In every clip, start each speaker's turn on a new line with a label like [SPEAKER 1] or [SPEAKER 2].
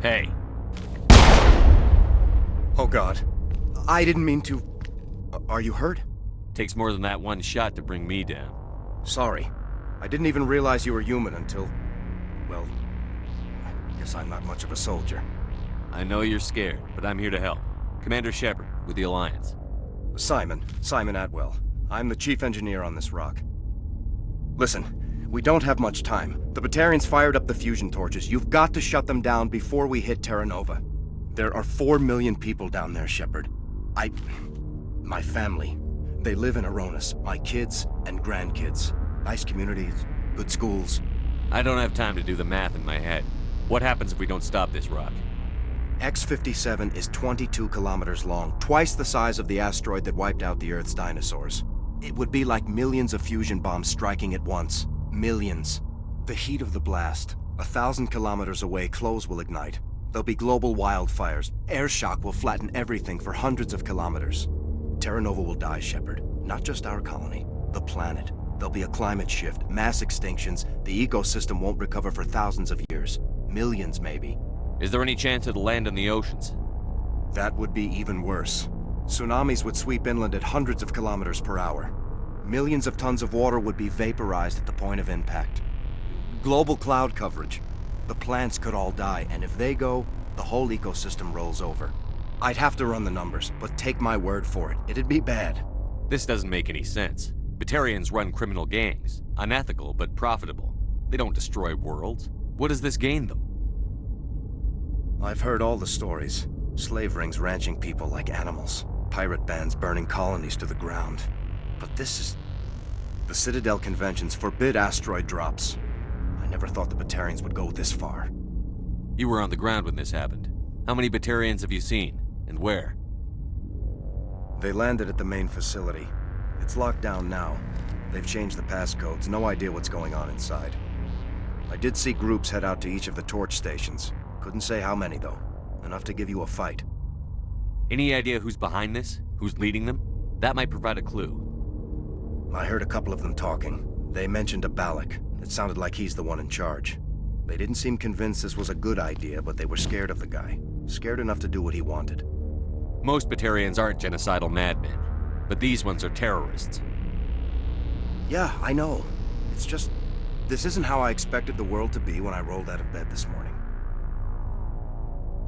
[SPEAKER 1] Hey.
[SPEAKER 2] Oh God. I didn't mean to... Are you hurt?
[SPEAKER 1] Takes more than that one shot to bring me down.
[SPEAKER 2] Sorry. I didn't even realize you were human until... Well, I guess I'm not much of a soldier.
[SPEAKER 1] I know you're scared, but I'm here to help. Commander Shepard, with the Alliance.
[SPEAKER 2] Simon Atwell. I'm the chief engineer on this rock. Listen, we don't have much time. The Batarians fired up the fusion torches. You've got to shut them down before we hit Terra Nova. There are 4 million people down there, Shepard. My family. They live in Aronis. My kids and grandkids. Nice communities, good schools.
[SPEAKER 1] I don't have time to do the math in my head. What happens if we don't stop this rock?
[SPEAKER 2] X-57 is 22 kilometers long, twice the size of the asteroid that wiped out the Earth's dinosaurs. It would be like millions of fusion bombs striking at once. Millions. The heat of the blast. 1,000 kilometers away, clothes will ignite. There'll be global wildfires. Air shock will flatten everything for hundreds of kilometers. Terra Nova will die, Shepard. Not just our colony. The planet. There'll be a climate shift, mass extinctions. The ecosystem won't recover for thousands of years. Millions, maybe.
[SPEAKER 1] Is there any chance it'll land in the oceans?
[SPEAKER 2] That would be even worse. Tsunamis would sweep inland at hundreds of kilometers per hour. Millions of tons of water would be vaporized at the point of impact. Global cloud coverage. The plants could all die, and if they go, the whole ecosystem rolls over. I'd have to run the numbers, but take my word for it, it'd be bad.
[SPEAKER 1] This doesn't make any sense. Batarians run criminal gangs. Unethical, but profitable. They don't destroy worlds. What does this gain them?
[SPEAKER 2] I've heard all the stories. Slave rings ranching people like animals. Pirate bands burning colonies to the ground. But this is... The Citadel conventions forbid asteroid drops. I never thought the Batarians would go this far.
[SPEAKER 1] You were on the ground when this happened. How many Batarians have you seen? And where?
[SPEAKER 2] They landed at the main facility. It's locked down now. They've changed the passcodes. No idea what's going on inside. I did see groups head out to each of the torch stations. Couldn't say how many, though. Enough to give you a fight.
[SPEAKER 1] Any idea who's behind this? Who's leading them? That might provide a clue.
[SPEAKER 2] I heard a couple of them talking. They mentioned a Balak. It sounded like he's the one in charge. They didn't seem convinced this was a good idea, but they were scared of the guy. Scared enough to do what he wanted.
[SPEAKER 1] Most Batarians aren't genocidal madmen, but these ones are terrorists.
[SPEAKER 2] Yeah, I know. It's just... This isn't how I expected the world to be when I rolled out of bed this morning.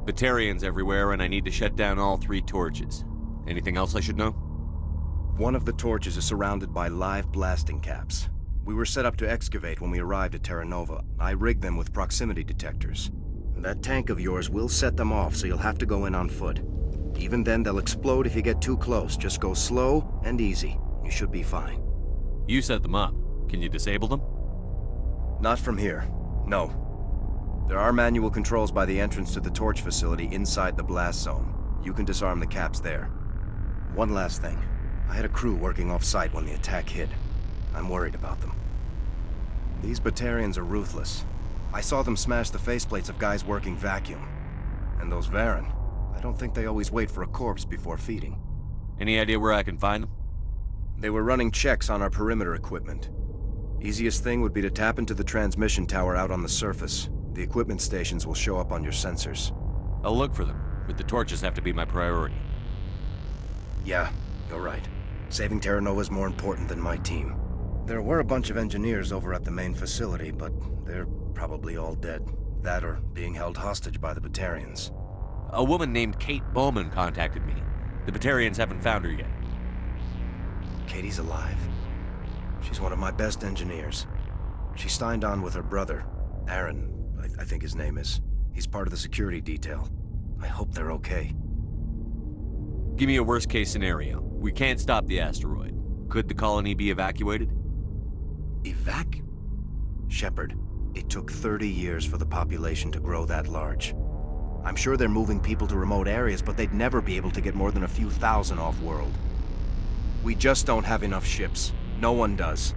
[SPEAKER 1] Batarians everywhere, and I need to shut down all 3 torches. Anything else I should know?
[SPEAKER 2] One of the torches is surrounded by live blasting caps. We were set up to excavate when we arrived at Terra Nova. I rigged them with proximity detectors. That tank of yours will set them off, so you'll have to go in on foot. Even then, they'll explode if you get too close. Just go slow and easy. You should be fine.
[SPEAKER 1] You set them up. Can you disable them?
[SPEAKER 2] Not from here. No. There are manual controls by the entrance to the torch facility inside the blast zone. You can disarm the caps there. One last thing. I had a crew working off-site when the attack hit. I'm worried about them. These Batarians are ruthless. I saw them smash the faceplates of guys working vacuum. And those Varen, I don't think they always wait for a corpse before feeding.
[SPEAKER 1] Any idea where I can find them?
[SPEAKER 2] They were running checks on our perimeter equipment. Easiest thing would be to tap into the transmission tower out on the surface. The equipment stations will show up on your sensors.
[SPEAKER 1] I'll look for them, but the torches have to be my priority.
[SPEAKER 2] Yeah, you're right. Saving Terra Nova is more important than my team. There were a bunch of engineers over at the main facility, but they're probably all dead. That or being held hostage by the Batarians.
[SPEAKER 1] A woman named Kate Bowman contacted me. The Batarians haven't found her yet.
[SPEAKER 2] Katie's alive. She's one of my best engineers. She signed on with her brother, Aaron, I think his name is. He's part of the security detail. I hope they're okay.
[SPEAKER 1] Give me a worst-case scenario. We can't stop the asteroid. Could the colony be evacuated?
[SPEAKER 2] Shepard, it took 30 years for the population to grow that large. I'm sure they're moving people to remote areas, but they'd never be able to get more than a few thousand off-world. We just don't have enough ships. No one does.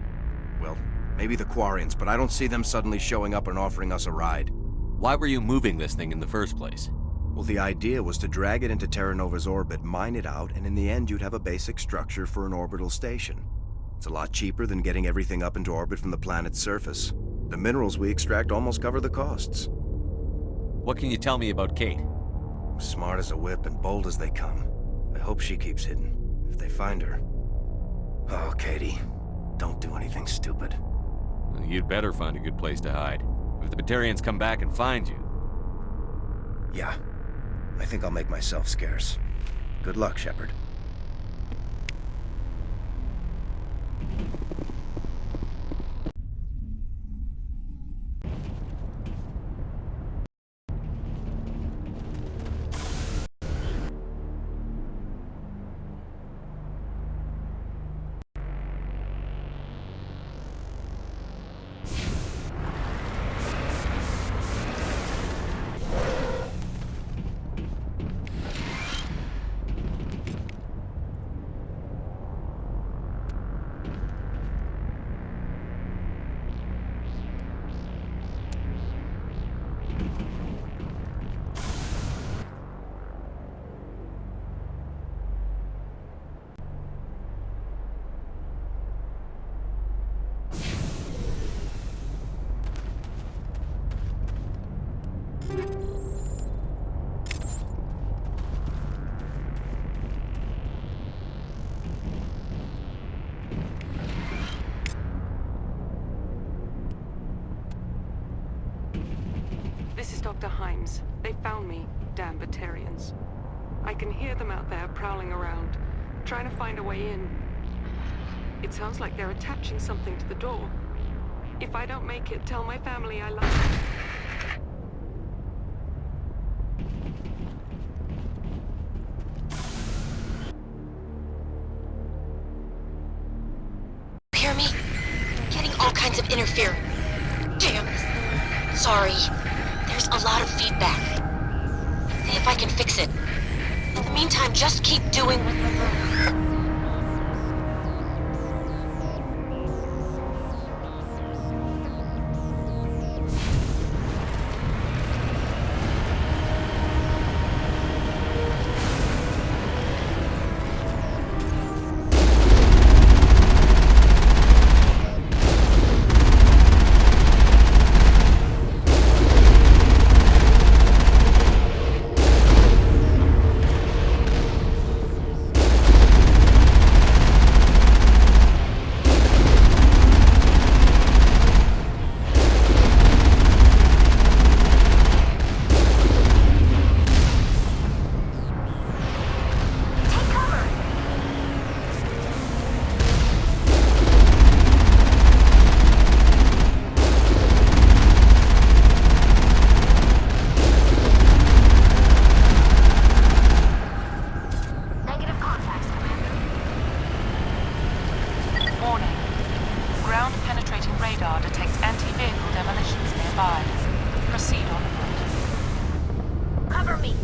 [SPEAKER 2] Well, maybe the Quarians, but I don't see them suddenly showing up and offering us a ride.
[SPEAKER 1] Why were you moving this thing in the first place?
[SPEAKER 2] Well, the idea was to drag it into Terra Nova's orbit, mine it out, and in the end you'd have a basic structure for an orbital station. It's a lot cheaper than getting everything up into orbit from the planet's surface. The minerals we extract almost cover the costs.
[SPEAKER 1] What can you tell me about Kate?
[SPEAKER 2] Smart as a whip and bold as they come. I hope she keeps hidden, if they find her. Oh, Katie, don't do anything stupid.
[SPEAKER 1] You'd better find a good place to hide. If the Batarians come back and find you...
[SPEAKER 2] Yeah, I think I'll make myself scarce. Good luck, Shepard.
[SPEAKER 3] This is Dr. Himes. They found me, damn Batarians. I can hear them out there prowling around, trying to find a way in. It sounds like they're attaching something to the door. If I don't make it, tell my family I love them.
[SPEAKER 4] Hear me? Getting all kinds of interference. Damn. Sorry. There's a lot of feedback. See if I can fix it. In the meantime, just keep doing...
[SPEAKER 3] Ground-penetrating radar detects anti-vehicle demolitions nearby. Proceed on foot.
[SPEAKER 4] Cover me!